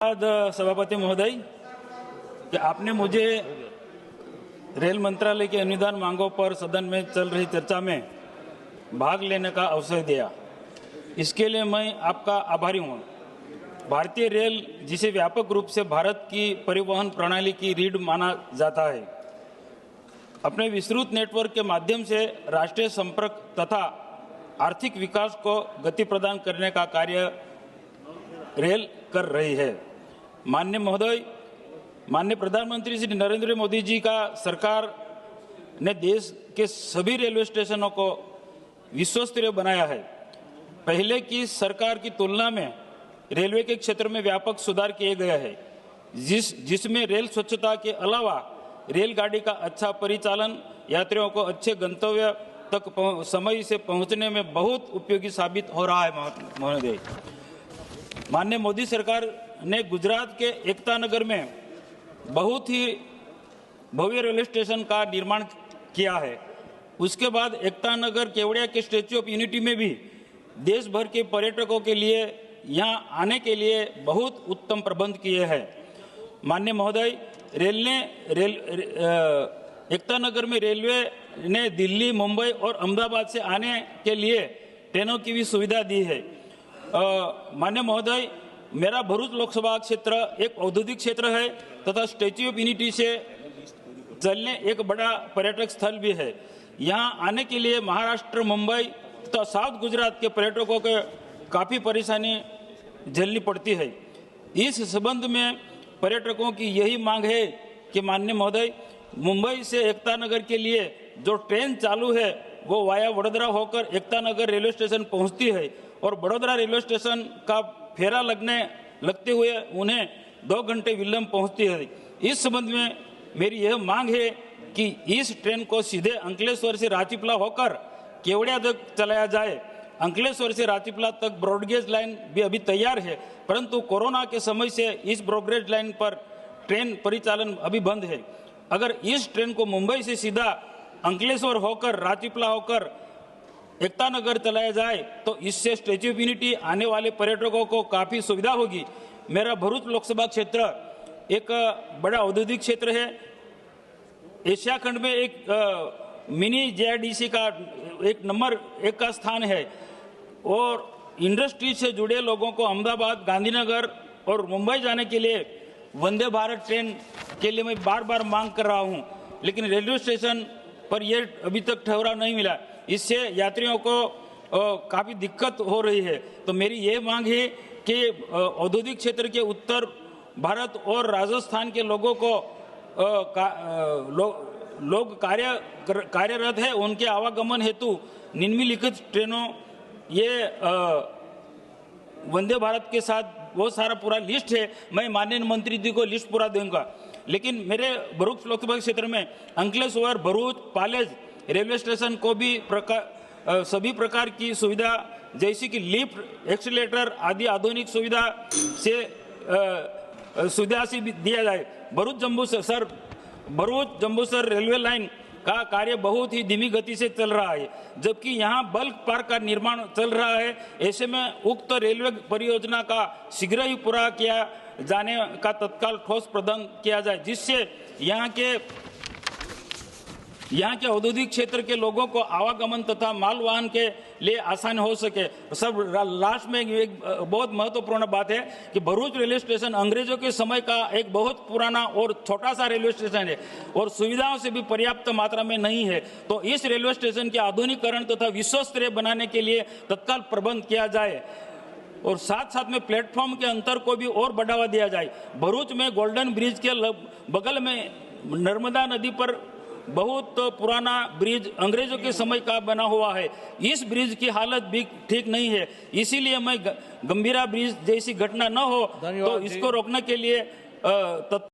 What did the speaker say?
धन्यवाद सभापति महोदय कि आपने मुझे रेल मंत्रालय की अनुदान मांगों पर सदन में चल रही चर्चा में भाग लेने का अवसर दिया। इसके लिए मैं आपका आभारी हूँ। भारतीय रेल, जिसे व्यापक रूप से भारत की परिवहन प्रणाली की रीढ़ माना जाता है, अपने विस्तृत नेटवर्क के माध्यम से राष्ट्रीय संपर्क तथा आर्थिक विकास को गति प्रदान करने का कार्य रेल कर रही है। माननीय महोदय, माननीय प्रधानमंत्री श्री नरेंद्र मोदी जी का सरकार ने देश के सभी रेलवे स्टेशनों को विश्वस्तरीय बनाया है। पहले की सरकार की तुलना में रेलवे के क्षेत्र में व्यापक सुधार किए गए हैं, जिसमें रेल स्वच्छता के अलावा रेलगाड़ी का अच्छा परिचालन यात्रियों को अच्छे गंतव्य तक समय से पहुंचने में बहुत उपयोगी साबित हो रहा है। महोदय, माननीय मोदी सरकार ने गुजरात के एकता नगर में बहुत ही भव्य रेलवे स्टेशन का निर्माण किया है। उसके बाद एकता नगर केवड़िया के स्टैच्यू ऑफ यूनिटी में भी देश भर के पर्यटकों के लिए यहाँ आने के लिए बहुत उत्तम प्रबंध किए हैं। माननीय महोदय, एकता नगर में रेलवे ने दिल्ली, मुंबई और अहमदाबाद से आने के लिए ट्रेनों की भी सुविधा दी है। माननीय महोदय, मेरा भरूच लोकसभा क्षेत्र एक औद्योगिक क्षेत्र है तथा स्टैच्यू ऑफ यूनिटी से चलने एक बड़ा पर्यटक स्थल भी है। यहाँ आने के लिए महाराष्ट्र, मुंबई तथा साउथ गुजरात के पर्यटकों को काफ़ी परेशानी झेलनी पड़ती है। इस संबंध में पर्यटकों की यही मांग है कि माननीय महोदय, मुंबई से एकता नगर के लिए जो ट्रेन चालू है वो वाया वडोदरा होकर एकता नगर रेलवे स्टेशन पहुंचती है और वडोदरा रेलवे स्टेशन का फेरा लगते हुए उन्हें 2 घंटे विलंब पहुंचती है। इस संबंध में मेरी यह मांग है कि इस ट्रेन को सीधे अंकलेश्वर से राचीपला होकर केवड़िया तक चलाया जाए। अंकलेश्वर से राचीपला तक ब्रॉडगेज लाइन भी अभी तैयार है, परंतु कोरोना के समय से इस ब्रॉडगेज लाइन पर ट्रेन परिचालन अभी बंद है। अगर इस ट्रेन को मुंबई से सीधा अंकलेश्वर होकर राचीपला होकर एकता नगर चलाया जाए तो इससे स्टैच्यू ऑफ यूनिटी आने वाले पर्यटकों को काफ़ी सुविधा होगी। मेरा भरूच लोकसभा क्षेत्र एक बड़ा औद्योगिक क्षेत्र है। एशिया खंड में एक मिनी जेआईडीसी का एक नंबर 1 का स्थान है और इंडस्ट्री से जुड़े लोगों को अहमदाबाद, गांधीनगर और मुंबई जाने के लिए वंदे भारत ट्रेन के लिए मैं बार बार मांग कर रहा हूं, लेकिन रेलवे स्टेशन पर यह अभी तक ठहराव नहीं मिला। इससे यात्रियों को काफ़ी दिक्कत हो रही है। तो मेरी ये मांग है कि औद्योगिक क्षेत्र के उत्तर भारत और राजस्थान के लोगों को लोग कार्यरत है, उनके आवागमन हेतु निम्नलिखित ट्रेनों ये वंदे भारत के साथ वो सारा पूरा लिस्ट है। मैं माननीय मंत्री जी को लिस्ट पूरा दूंगा, लेकिन मेरे भरूच लोकसभा क्षेत्र में अंकलेश्वर, भरूच, पालेज रेलवे स्टेशन को भी सभी प्रकार की सुविधा जैसे कि लिफ्ट, एक्सीलेटर आदि आधुनिक सुविधा से दिया जाए। भरूच जम्बूसर रेलवे लाइन का कार्य बहुत ही धीमी गति से चल रहा है, जबकि यहाँ बल्क पार्क का निर्माण चल रहा है। ऐसे में उक्त रेलवे परियोजना का शीघ्र ही पूरा किया जाने का तत्काल ठोस प्रबंध किया जाए, जिससे यहाँ के औद्योगिक क्षेत्र के लोगों को आवागमन तथा मालवाहन के लिए आसान हो सके। सब लास्ट में एक बहुत महत्वपूर्ण बात है कि भरूच रेलवे स्टेशन अंग्रेजों के समय का एक बहुत पुराना और छोटा सा रेलवे स्टेशन है और सुविधाओं से भी पर्याप्त मात्रा में नहीं है। तो इस रेलवे स्टेशन के आधुनिकीकरण तथा विश्वस्तरीय बनाने के लिए तत्काल प्रबंध किया जाए और साथ साथ में प्लेटफॉर्म के अंतर को भी और बढ़ावा दिया जाए। भरूच में गोल्डन ब्रिज के बगल में नर्मदा नदी पर बहुत पुराना ब्रिज अंग्रेजों के समय का बना हुआ है। इस ब्रिज की हालत भी ठीक नहीं है, इसीलिए मैं गंभीरा ब्रिज जैसी घटना न हो तो इसको रोकने के लिए